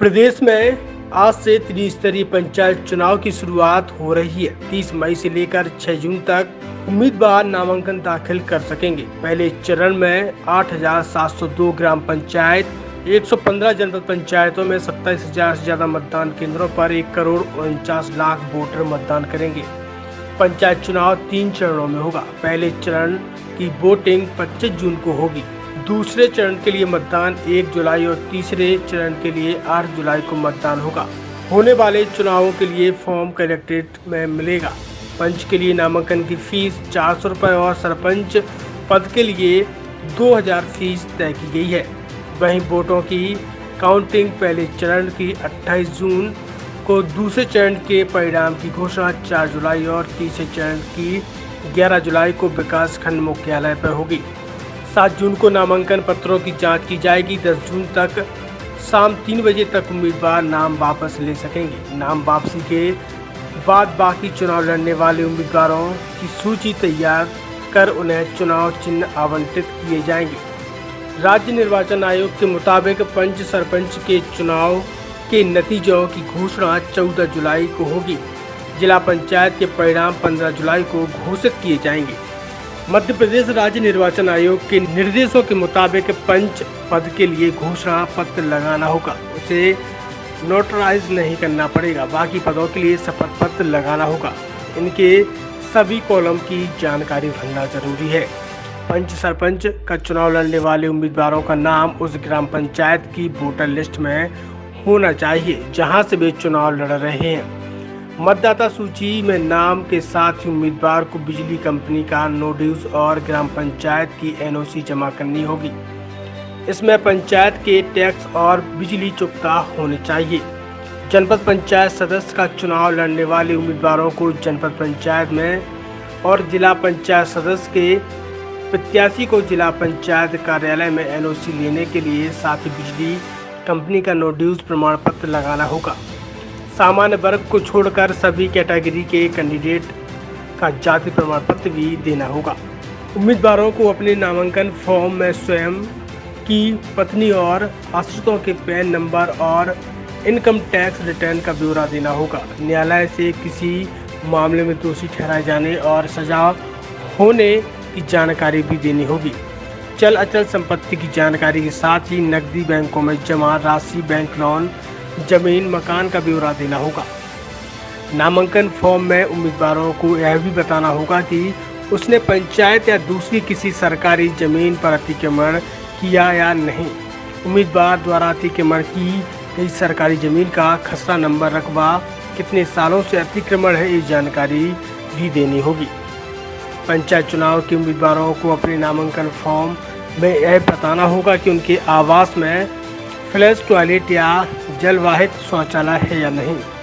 प्रदेश में आज से त्रिस्तरीय पंचायत चुनाव की शुरुआत हो रही है। 30 मई से लेकर 6 जून तक उम्मीदवार नामांकन दाखिल कर सकेंगे। पहले चरण में 8,702 ग्राम पंचायत, 115 जनपद पंचायतों में 27,000 से ज्यादा मतदान केंद्रों पर 1,49,00,000 वोटर मतदान करेंगे। पंचायत चुनाव 3 चरणों में होगा। पहले चरण की वोटिंग 25 जून को होगी। दूसरे चरण के लिए मतदान 1 जुलाई और तीसरे चरण के लिए 8 जुलाई को मतदान होगा। होने वाले चुनावों के लिए फॉर्म कलेक्ट्रेट में मिलेगा। पंच के लिए नामांकन की फीस 400 रुपये और सरपंच पद के लिए 2,000 फीस तय की गई है। वहीं वोटों की काउंटिंग पहले चरण की 28 जून को, दूसरे चरण के परिणाम की घोषणा 4 जुलाई और तीसरे चरण की 11 जुलाई को विकास खंड मुख्यालय पर होगी। 7 जून को नामांकन पत्रों की जांच की जाएगी। 10 जून तक शाम 3 बजे तक उम्मीदवार नाम वापस ले सकेंगे। नाम वापसी के बाद बाकी चुनाव लड़ने वाले उम्मीदवारों की सूची तैयार कर उन्हें चुनाव चिन्ह आवंटित किए जाएंगे। राज्य निर्वाचन आयोग के मुताबिक पंच सरपंच के चुनाव के नतीजों की घोषणा 14 जुलाई को होगी। जिला पंचायत के परिणाम 15 जुलाई को घोषित किए जाएंगे। मध्य प्रदेश राज्य निर्वाचन आयोग के निर्देशों के मुताबिक पंच पद के लिए घोषणा पत्र लगाना होगा। उसे नोटराइज नहीं करना पड़ेगा। बाकी पदों के लिए शपथ पत्र लगाना होगा। इनके सभी कॉलम की जानकारी भरना जरूरी है। पंच सरपंच का चुनाव लड़ने वाले उम्मीदवारों का नाम उस ग्राम पंचायत की वोटर लिस्ट में होना चाहिए जहां से वे चुनाव लड़ रहे हैं। मतदाता सूची में नाम के साथ ही उम्मीदवार को बिजली कंपनी का नो ड्यूज और ग्राम पंचायत की एनओसी जमा करनी होगी। इसमें पंचायत के टैक्स और बिजली चुकता होने चाहिए। जनपद पंचायत सदस्य का चुनाव लड़ने वाले उम्मीदवारों को जनपद पंचायत में और जिला पंचायत सदस्य के प्रत्याशी को जिला पंचायत कार्यालय में एनओसी लेने के लिए साथ ही बिजली कंपनी का नो ड्यूज प्रमाण पत्र लगाना होगा। सामान्य वर्ग को छोड़कर सभी कैटेगरी के कैंडिडेट का जाति प्रमाण पत्र भी देना होगा। उम्मीदवारों को अपने नामांकन फॉर्म में स्वयं की पत्नी और आश्रितों के पैन नंबर और इनकम टैक्स रिटर्न का ब्यौरा देना होगा। न्यायालय से किसी मामले में दोषी ठहराए जाने और सजा होने की जानकारी भी देनी होगी। चल अचल संपत्ति की जानकारी के साथ ही नकदी बैंकों में जमा राशि, बैंक लोन, जमीन, मकान का ब्यौरा देना होगा। नामांकन फॉर्म में उम्मीदवारों को यह भी बताना होगा कि उसने पंचायत या दूसरी किसी सरकारी जमीन पर अतिक्रमण किया या नहीं। उम्मीदवार द्वारा अतिक्रमण की गई सरकारी जमीन का खसरा नंबर, रकबा, कितने सालों से अतिक्रमण है, ये जानकारी भी देनी होगी। पंचायत चुनाव के उम्मीदवारों को अपने नामांकन फॉर्म में यह बताना होगा कि उनके आवास में फ्लैश टॉयलेट या जलवाहित शौचालय है या नहीं।